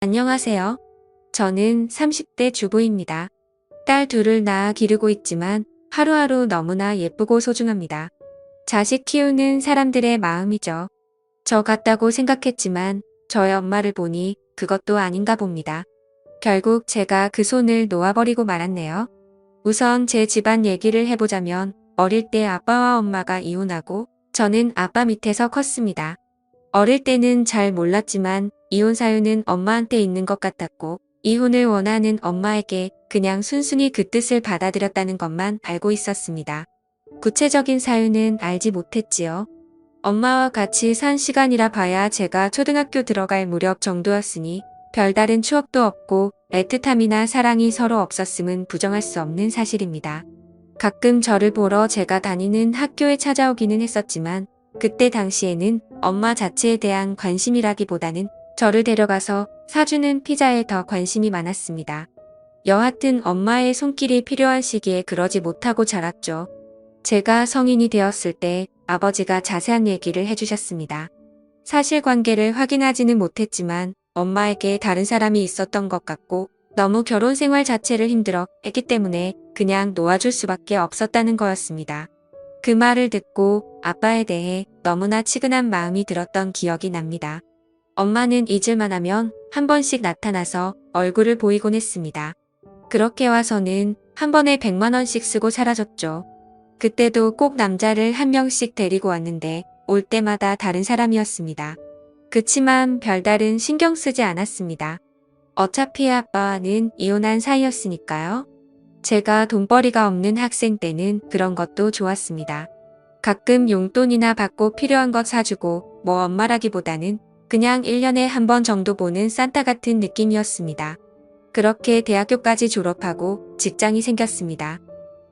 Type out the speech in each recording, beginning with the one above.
안녕하세요. 저는 30대 주부입니다. 딸 둘을 낳아 기르고 있지만 하루하루 너무나 예쁘고 소중합니다. 자식 키우는 사람들의 마음이죠. 저 같다고 생각했지만 저의 엄마를 보니 그것도 아닌가 봅니다. 결국 제가 그 손을 놓아버리고 말았네요. 우선 제 집안 얘기를 해보자면 어릴 때 아빠와 엄마가 이혼하고 저는 아빠 밑에서 컸습니다. 어릴 때는 잘 몰랐지만 이혼 사유는 엄마한테 있는 것 같았고 이혼을 원하는 엄마에게 그냥 순순히 그 뜻을 받아들였다는 것만 알고 있었습니다. 구체적인 사유는 알지 못했지요. 엄마와 같이 산 시간이라 봐야 제가 초등학교 들어갈 무렵 정도였으니 별다른 추억도 없고 애틋함이나 사랑이 서로 없었음은 부정할 수 없는 사실입니다. 가끔 저를 보러 제가 다니는 학교에 찾아오기는 했었지만 그때 당시에는 엄마 자체에 대한 관심이라기보다는 저를 데려가서 사주는 피자에 더 관심이 많았습니다. 여하튼 엄마의 손길이 필요한 시기에 그러지 못하고 자랐죠. 제가 성인이 되었을 때 아버지가 자세한 얘기를 해주셨습니다. 사실관계를 확인하지는 못했지만 엄마에게 다른 사람이 있었던 것 같고 너무 결혼 생활 자체를 힘들어 했기 때문에 그냥 놓아줄 수밖에 없었다는 거였습니다. 그 말을 듣고 아빠에 대해 너무나 치근한 마음이 들었던 기억이 납니다. 엄마는 잊을만 하면 한 번씩 나타나서 얼굴을 보이곤 했습니다. 그렇게 와서는 한 번에 100만 원씩 쓰고 사라졌죠. 그때도 꼭 남자를 한 명씩 데리고 왔는데 올 때마다 다른 사람이었습니다. 그치만 별다른 신경 쓰지 않았습니다. 어차피 아빠와는 이혼한 사이였으니까요. 제가 돈벌이가 없는 학생 때는 그런 것도 좋았습니다. 가끔 용돈이나 받고 필요한 것 사주고 뭐 엄마라기보다는 그냥 1년에 한 번 정도 보는 산타 같은 느낌이었습니다. 그렇게 대학교까지 졸업하고 직장이 생겼습니다.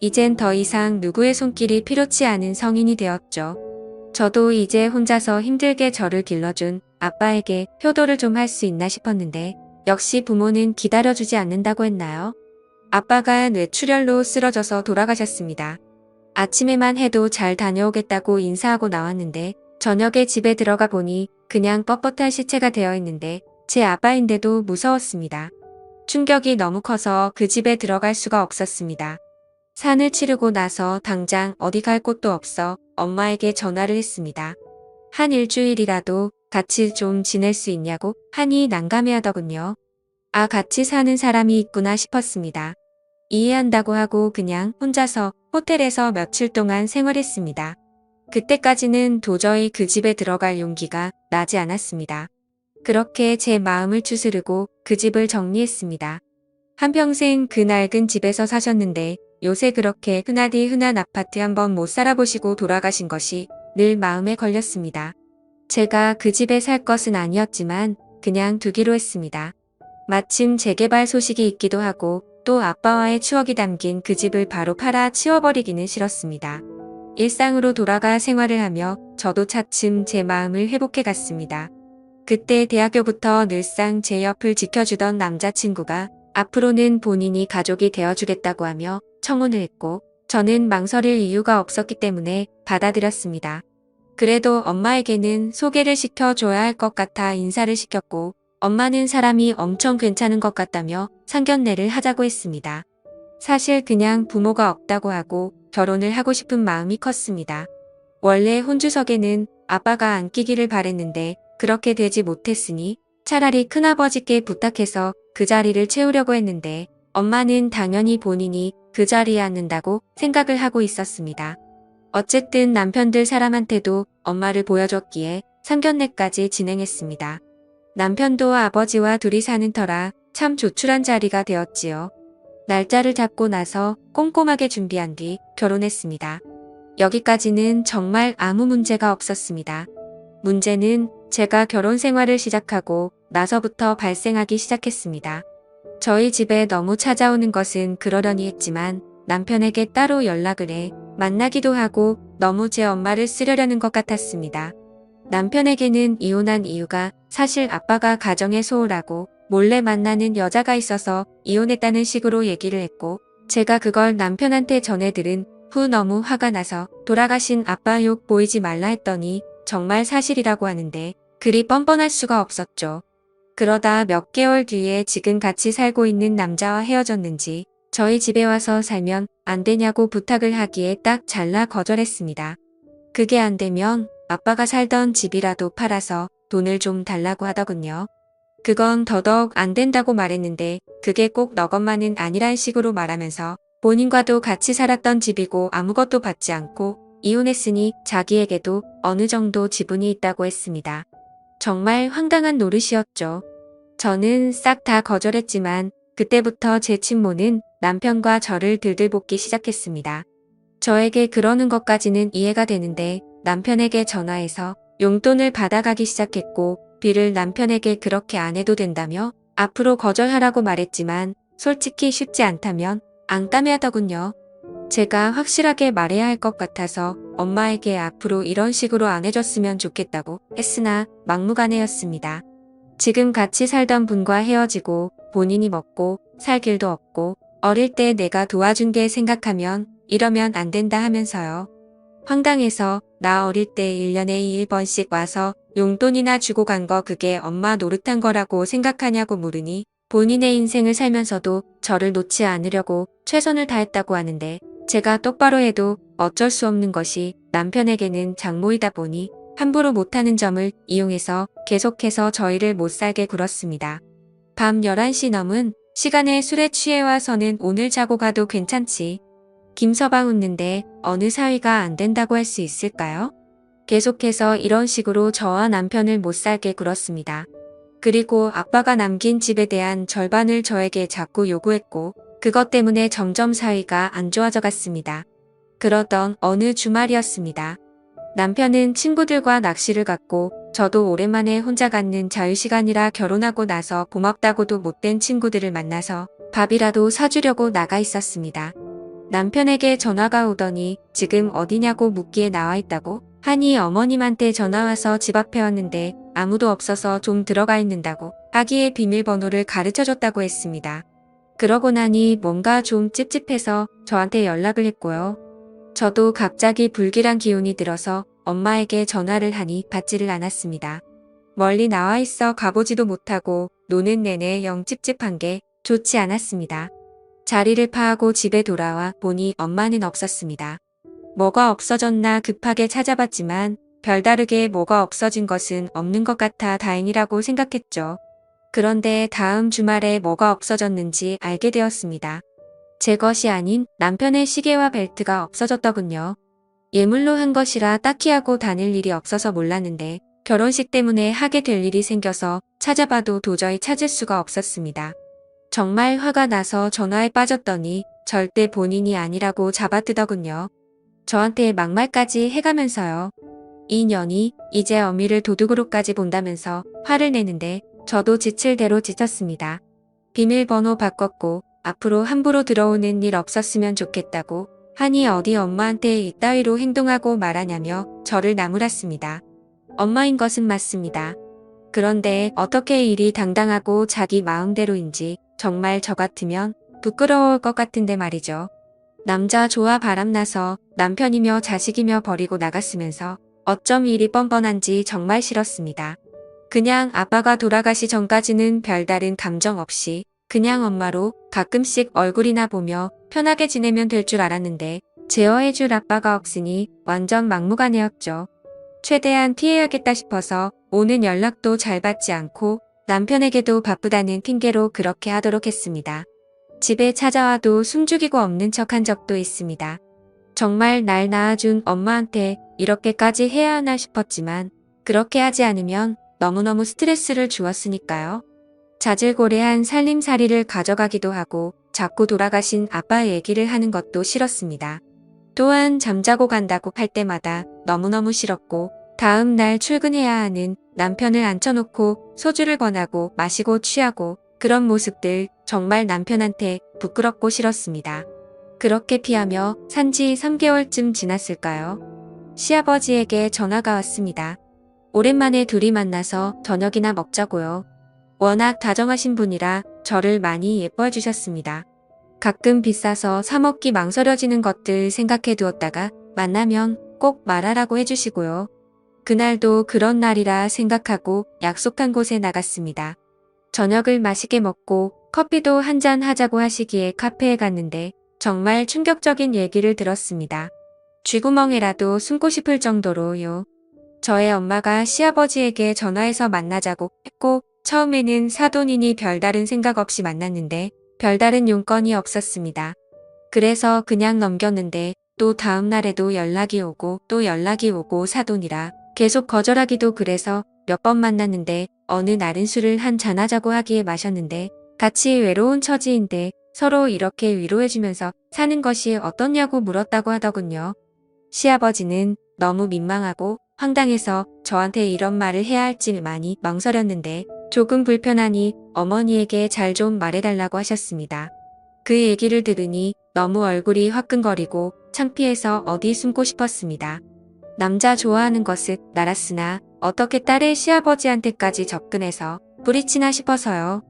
이젠 더 이상 누구의 손길이 필요치 않은 성인이 되었죠. 저도 이제 혼자서 힘들게 저를 길러준 아빠에게 효도를 좀 할 수 있나 싶었는데 역시 부모는 기다려주지 않는다고 했나요? 아빠가 뇌출혈로 쓰러져서 돌아가셨습니다. 아침에만 해도 잘 다녀오겠다고 인사하고 나왔는데 저녁에 집에 들어가 보니 그냥 뻣뻣한 시체가 되어 있는데 제 아빠인데도 무서웠습니다. 충격이 너무 커서 그 집에 들어갈 수가 없었습니다. 산을 치르고 나서 당장 어디 갈 곳도 없어 엄마에게 전화를 했습니다. 한 일주일이라도 같이 좀 지낼 수 있냐고 하니 난감해하더군요. 아, 같이 사는 사람이 있구나 싶었습니다. 이해한다고 하고 그냥 혼자서 호텔에서 며칠 동안 생활했습니다. 그때까지는 도저히 그 집에 들어갈 용기가 나지 않았습니다. 그렇게 제 마음을 추스르고 그 집을 정리했습니다. 한평생 그 낡은 집에서 사셨는데 요새 그렇게 흔하디 흔한 아파트 한번 못 살아보시고 돌아가신 것이 늘 마음에 걸렸습니다. 제가 그 집에 살 것은 아니었지만 그냥 두기로 했습니다. 마침 재개발 소식이 있기도 하고 또 아빠와의 추억이 담긴 그 집을 바로 팔아 치워버리기는 싫었습니다. 일상으로 돌아가 생활을 하며 저도 차츰 제 마음을 회복해 갔습니다. 그때 대학교부터 늘상 제 옆을 지켜주던 남자친구가 앞으로는 본인이 가족이 되어주겠다고 하며 청혼을 했고 저는 망설일 이유가 없었기 때문에 받아들였습니다. 그래도 엄마에게는 소개를 시켜줘야 할 것 같아 인사를 시켰고 엄마는 사람이 엄청 괜찮은 것 같다며 상견례를 하자고 했습니다. 사실 그냥 부모가 없다고 하고 결혼을 하고 싶은 마음이 컸습니다. 원래 혼주석에는 아빠가 앉기기를 바랬는데 그렇게 되지 못했으니 차라리 큰아버지께 부탁해서 그 자리를 채우려고 했는데 엄마는 당연히 본인이 그 자리에 앉는다고 생각을 하고 있었습니다. 어쨌든 남편들 사람한테도 엄마를 보여줬기에 상견례까지 진행했습니다. 남편도 아버지와 둘이 사는 터라 참 조촐한 자리가 되었지요. 날짜를 잡고 나서 꼼꼼하게 준비한 뒤 결혼했습니다. 여기까지는 정말 아무 문제가 없었습니다. 문제는 제가 결혼 생활을 시작하고 나서부터 발생하기 시작했습니다. 저희 집에 너무 찾아오는 것은 그러려니 했지만 남편에게 따로 연락을 해 만나기도 하고 너무 제 엄마를 쓰려는 것 같았습니다. 남편에게는 이혼한 이유가 사실 아빠가 가정에 소홀하고 몰래 만나는 여자가 있어서 이혼했다는 식으로 얘기를 했고 제가 그걸 남편한테 전해 들은 후 너무 화가 나서 돌아가신 아빠 욕 보이지 말라 했더니 정말 사실이라고 하는데 그리 뻔뻔할 수가 없었죠. 그러다 몇 개월 뒤에 지금 같이 살고 있는 남자와 헤어졌는지 저희 집에 와서 살면 안 되냐고 부탁을 하기에 딱 잘라 거절했습니다. 그게 안 되면 아빠가 살던 집이라도 팔아서 돈을 좀 달라고 하더군요. 그건 더더욱 안 된다고 말했는데 그게 꼭 너 것만은 아니란 식으로 말하면서 본인과도 같이 살았던 집이고 아무것도 받지 않고 이혼했으니 자기에게도 어느 정도 지분이 있다고 했습니다. 정말 황당한 노릇이었죠. 저는 싹 다 거절했지만 그때부터 제 친모는 남편과 저를 들들볶기 시작했습니다. 저에게 그러는 것까지는 이해가 되는데 남편에게 전화해서 용돈을 받아가기 시작했고 비를 남편에게 그렇게 안 해도 된다며 앞으로 거절하라고 말했지만 솔직히 쉽지 않다면 안 까매하더군요. 제가 확실하게 말해야 할 것 같아서 엄마에게 앞으로 이런 식으로 안 해줬으면 좋겠다고 했으나 막무가내였습니다. 지금 같이 살던 분과 헤어지고 본인이 먹고 살 길도 없고 어릴 때 내가 도와준 게 생각하면 이러면 안 된다 하면서요. 황당해서 나 어릴 때 1년에 1번씩 와서 용돈이나 주고 간 거 그게 엄마 노릇한 거라고 생각하냐고 물으니 본인의 인생을 살면서도 저를 놓지 않으려고 최선을 다했다고 하는데 제가 똑바로 해도 어쩔 수 없는 것이 남편에게는 장모이다 보니 함부로 못하는 점을 이용해서 계속해서 저희를 못살게 굴었습니다. 밤 11시 넘은 시간에 술에 취해 와서는 오늘 자고 가도 괜찮지. 김서방 웃는데 어느 사위가 안 된다고 할 수 있을까요? 계속해서 이런 식으로 저와 남편을 못살게 굴었습니다. 그리고 아빠가 남긴 집에 대한 절반을 저에게 자꾸 요구했고 그것 때문에 점점 사이가 안 좋아져 갔습니다. 그러던 어느 주말이었습니다. 남편은 친구들과 낚시를 갔고 저도 오랜만에 혼자 갖는 자유시간이라 결혼하고 나서 고맙다고도 못된 친구들을 만나서 밥이라도 사주려고 나가 있었습니다. 남편에게 전화가 오더니 지금 어디냐고 묻기에 나와 있다고 하니 어머님한테 전화와서 집 앞에 왔는데 아무도 없어서 좀 들어가 있는다고 아기의 비밀번호를 가르쳐줬다고 했습니다. 그러고 나니 뭔가 좀 찝찝해서 저한테 연락을 했고요. 저도 갑자기 불길한 기운이 들어서 엄마에게 전화를 하니 받지를 않았습니다. 멀리 나와 있어 가보지도 못하고 노는 내내 영 찝찝한 게 좋지 않았습니다. 자리를 파하고 집에 돌아와 보니 엄마는 없었습니다. 뭐가 없어졌나 급하게 찾아봤지만 별다르게 뭐가 없어진 것은 없는 것 같아 다행이라고 생각했죠. 그런데 다음 주말에 뭐가 없어졌는지 알게 되었습니다. 제 것이 아닌 남편의 시계와 벨트가 없어졌더군요. 예물로 한 것이라 딱히 하고 다닐 일이 없어서 몰랐는데 결혼식 때문에 하게 될 일이 생겨서 찾아봐도 도저히 찾을 수가 없었습니다. 정말 화가 나서 전화에 빠졌더니 절대 본인이 아니라고 잡아뜨더군요. 저한테 막말까지 해가면서요. 이 년이 이제 어미를 도둑으로까지 본다면서 화를 내는데 저도 지칠 대로 지쳤습니다. 비밀번호 바꿨고 앞으로 함부로 들어오는 일 없었으면 좋겠다고 하니 어디 엄마한테 이따위로 행동하고 말하냐며 저를 나무랐습니다. 엄마인 것은 맞습니다. 그런데 어떻게 일이 당당하고 자기 마음대로인지 정말 저 같으면 부끄러울 것 같은데 말이죠. 남자 좋아 바람나서 남편이며 자식이며 버리고 나갔으면서 어쩜 일이 뻔뻔한지 정말 싫었습니다. 그냥 아빠가 돌아가시 전까지는 별다른 감정 없이 그냥 엄마로 가끔씩 얼굴이나 보며 편하게 지내면 될 줄 알았는데 제어해줄 아빠가 없으니 완전 막무가내였죠. 최대한 피해야겠다 싶어서 오는 연락도 잘 받지 않고 남편에게도 바쁘다는 핑계로 그렇게 하도록 했습니다. 집에 찾아와도 숨죽이고 없는 척한 적도 있습니다. 정말 날 낳아준 엄마한테 이렇게까지 해야 하나 싶었지만 그렇게 하지 않으면 너무너무 스트레스를 주었으니까요. 자질고레한 살림살이를 가져가기도 하고 자꾸 돌아가신 아빠 얘기를 하는 것도 싫었습니다. 또한 잠자고 간다고 할 때마다 너무너무 싫었고 다음 날 출근해야 하는 남편을 앉혀놓고 소주를 권하고 마시고 취하고 그런 모습들 정말 남편한테 부끄럽고 싫었습니다. 그렇게 피하며 산지 3개월쯤 지났을까요? 시아버지에게 전화가 왔습니다. 오랜만에 둘이 만나서 저녁이나 먹자고요. 워낙 다정하신 분이라 저를 많이 예뻐해 주셨습니다. 가끔 비싸서 사 먹기 망설여지는 것들 생각해 두었다가 만나면 꼭 말하라고 해주시고요. 그날도 그런 날이라 생각하고 약속한 곳에 나갔습니다. 저녁을 맛있게 먹고 커피도 한잔 하자고 하시기에 카페에 갔는데 정말 충격적인 얘기를 들었습니다. 쥐구멍에라도 숨고 싶을 정도로요. 저의 엄마가 시아버지에게 전화해서 만나자고 했고 처음에는 사돈이니 별다른 생각 없이 만났는데 별다른 용건이 없었습니다. 그래서 그냥 넘겼는데 또 다음 날에도 연락이 오고 또 연락이 오고 사돈이라 계속 거절하기도 그래서 몇 번 만났는데 어느 날은 술을 한 잔 하자고 하기에 마셨는데 같이 외로운 처지인데 서로 이렇게 위로해주면서 사는 것이 어떻냐고 물었다고 하더군요. 시아버지는 너무 민망하고 황당해서 저한테 이런 말을 해야 할지 많이 망설였는데 조금 불편하니 어머니에게 잘 좀 말해달라고 하셨습니다. 그 얘기를 들으니 너무 얼굴이 화끈거리고 창피해서 어디 숨고 싶었습니다. 남자 좋아하는 것은 알았으나 어떻게 딸의 시아버지한테까지 접근해서 뿌리치나 싶어서요.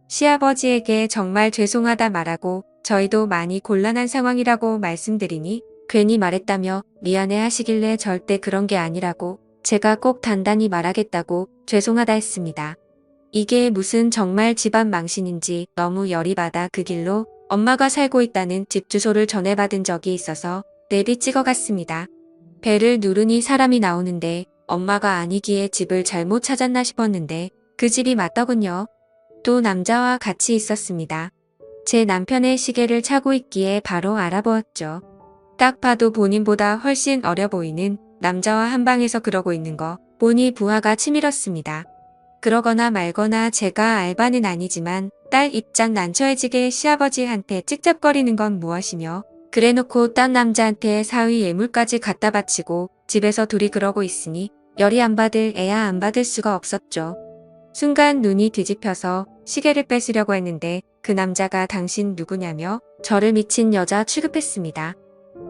시아버지에게 정말 죄송하다 말하고 저희도 많이 곤란한 상황이라고 말씀드리니 괜히 말했다며 미안해 하시길래 절대 그런 게 아니라고 제가 꼭 단단히 말하겠다고 죄송하다 했습니다. 이게 무슨 정말 집안 망신인지 너무 열이 받아 그 길로 엄마가 살고 있다는 집 주소를 전해받은 적이 있어서 내비 찍어갔습니다. 배를 누르니 사람이 나오는데 엄마가 아니기에 집을 잘못 찾았나 싶었는데 그 집이 맞더군요. 또 남자와 같이 있었습니다. 제 남편의 시계를 차고 있기에 바로 알아보았죠. 딱 봐도 본인보다 훨씬 어려 보이는 남자와 한 방에서 그러고 있는 거 보니 부하가 치밀었습니다. 그러거나 말거나 제가 알바는 아니지만 딸 입장 난처해지게 시아버지한테 찍잡거리는 건 무엇이며 그래놓고 딴 남자한테 사위 예물까지 갖다 바치고 집에서 둘이 그러고 있으니 열이 안 받을 애야 안 받을 수가 없었죠. 순간 눈이 뒤집혀서 시계를 뺏으려고 했는데 그 남자가 당신 누구냐며 저를 미친 여자 취급했습니다.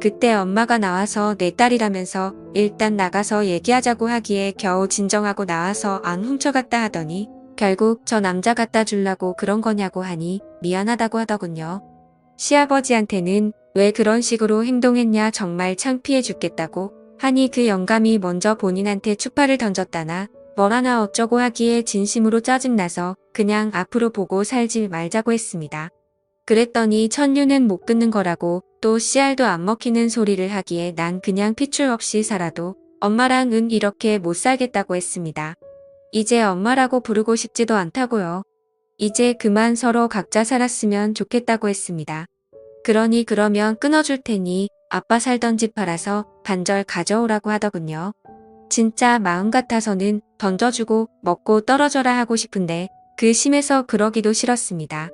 그때 엄마가 나와서 내 딸이라면서 일단 나가서 얘기하자고 하기에 겨우 진정하고 나와서 안 훔쳐갔다 하더니 결국 저 남자 갖다 주려고 그런 거냐고 하니 미안하다고 하더군요. 시아버지한테는 왜 그런 식으로 행동했냐 정말 창피해 죽겠다고 하니 그 영감이 먼저 본인한테 추파를 던졌다나 뭘 하나 어쩌고 하기에 진심으로 짜증나서 그냥 앞으로 보고 살지 말자고 했습니다. 그랬더니 천류는 못 끊는 거라고 또 씨알도 안 먹히는 소리를 하기에 난 그냥 핏줄 없이 살아도 엄마랑은 이렇게 못 살겠다고 했습니다. 이제 엄마라고 부르고 싶지도 않다고요. 이제 그만 서로 각자 살았으면 좋겠다고 했습니다. 그러니 그러면 끊어줄 테니 아빠 살던 집 팔아서 반절 가져오라고 하더군요. 진짜 마음 같아서는 던져주고 먹고 떨어져라 하고 싶은데 그 심해서 그러기도 싫었습니다.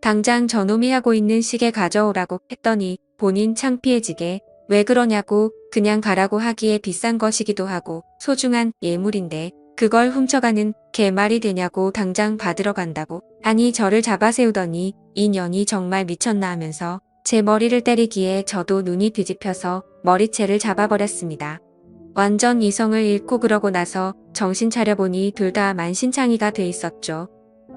당장 저놈이 하고 있는 시계 가져오라고 했더니 본인 창피해지게 왜 그러냐고 그냥 가라고 하기에 비싼 것이기도 하고 소중한 예물인데 그걸 훔쳐가는 개 말이 되냐고 당장 받으러 간다고 아니 저를 잡아세우더니 이 년이 정말 미쳤나 하면서 제 머리를 때리기에 저도 눈이 뒤집혀서 머리채를 잡아버렸습니다. 완전 이성을 잃고 그러고 나서 정신 차려보니 둘 다 만신창이가 돼 있었죠.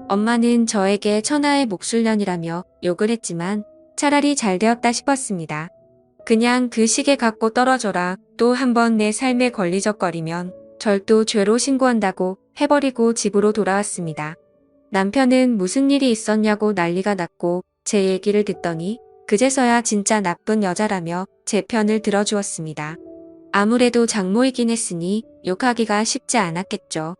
엄마는 저에게 천하의 목술년이라며 욕을 했지만 차라리 잘 되었다 싶었습니다. 그냥 그 시계 갖고 떨어져라 또 한 번 내 삶에 걸리적거리면 절도 죄로 신고한다고 해버리고 집으로 돌아왔습니다. 남편은 무슨 일이 있었냐고 난리가 났고 제 얘기를 듣더니 그제서야 진짜 나쁜 여자라며 제 편을 들어주었습니다. 아무래도 장모이긴 했으니 욕하기가 쉽지 않았겠죠.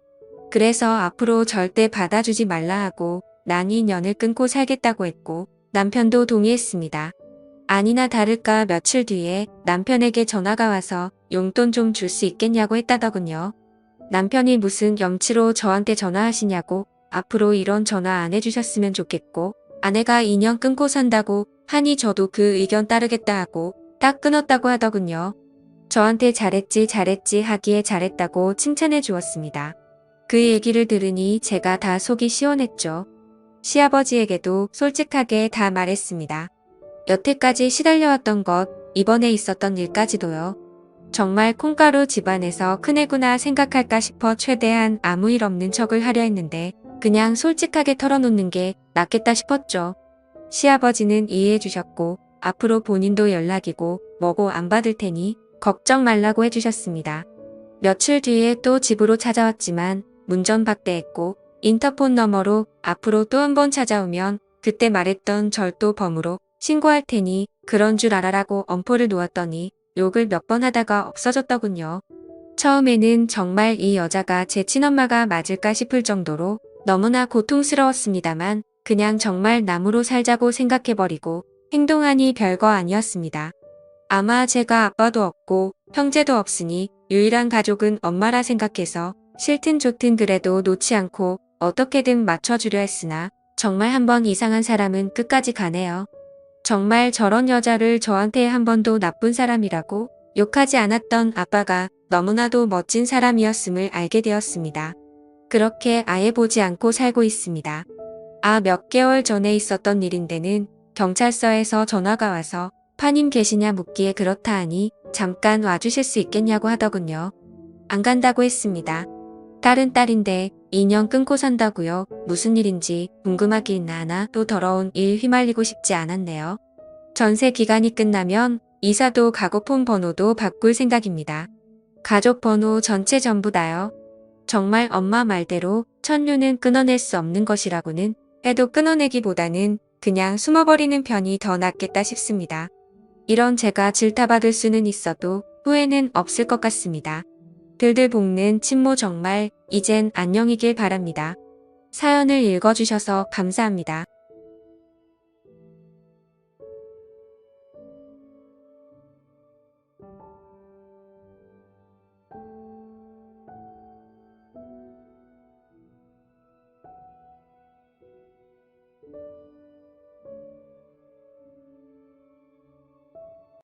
그래서 앞으로 절대 받아주지 말라 하고 난 이 년을 끊고 살겠다고 했고 남편도 동의했습니다. 아니나 다를까 며칠 뒤에 남편에게 전화가 와서 용돈 좀 줄 수 있겠냐고 했다더군요. 남편이 무슨 염치로 저한테 전화하시냐고 앞으로 이런 전화 안 해주셨으면 좋겠고 아내가 2년 끊고 산다고 하니 저도 그 의견 따르겠다 하고 딱 끊었다고 하더군요. 저한테 잘했지 하기에 잘했다고 칭찬해 주었습니다. 그 얘기를 들으니 제가 다 속이 시원했죠. 시아버지에게도 솔직하게 다 말했습니다. 여태까지 시달려왔던 것, 이번에 있었던 일까지도요. 정말 콩가루 집안에서 큰애구나 생각할까 싶어 최대한 아무 일 없는 척을 하려 했는데 그냥 솔직하게 털어놓는 게 낫겠다 싶었죠. 시아버지는 이해해 주셨고 앞으로 본인도 연락이고 뭐고 안 받을 테니 걱정 말라고 해주셨습니다. 며칠 뒤에 또 집으로 찾아왔지만 문전박대했고 인터폰 너머로 앞으로 또 한 번 찾아오면 그때 말했던 절도범으로 신고할 테니 그런 줄 알아라고 엄포를 놓았더니 욕을 몇 번 하다가 없어졌더군요. 처음에는 정말 이 여자가 제 친엄마가 맞을까 싶을 정도로 너무나 고통스러웠습니다만 그냥 정말 남으로 살자고 생각해버리고 행동하니 별거 아니었습니다. 아마 제가 아빠도 없고 형제도 없으니 유일한 가족은 엄마라 생각해서 싫든 좋든 그래도 놓지 않고 어떻게든 맞춰주려 했으나 정말 한 번 이상한 사람은 끝까지 가네요. 정말 저런 여자를 저한테 한 번도 나쁜 사람이라고 욕하지 않았던 아빠가 너무나도 멋진 사람이었음을 알게 되었습니다. 그렇게 아예 보지 않고 살고 있습니다. 몇 개월 전에 있었던 일인데는 경찰서에서 전화가 와서 파님 계시냐 묻기에 그렇다 하니 잠깐 와주실 수 있겠냐고 하더군요. 안 간다고 했습니다. 딸은 딸인데 2년 끊고 산다고요. 무슨 일인지 궁금하긴 하나 또 더러운 일 휘말리고 싶지 않았네요. 전세 기간이 끝나면 이사도 가고 폰 번호도 바꿀 생각입니다. 가족 번호 전체 전부 다요. 정말 엄마 말대로 천류는 끊어낼 수 없는 것이라고는 해도 끊어내기보다는 그냥 숨어버리는 편이 더 낫겠다 싶습니다. 이런 제가 질타받을 수는 있어도 후회는 없을 것 같습니다. 들들 볶는 친모 정말 이젠 안녕이길 바랍니다. 사연을 읽어주셔서 감사합니다.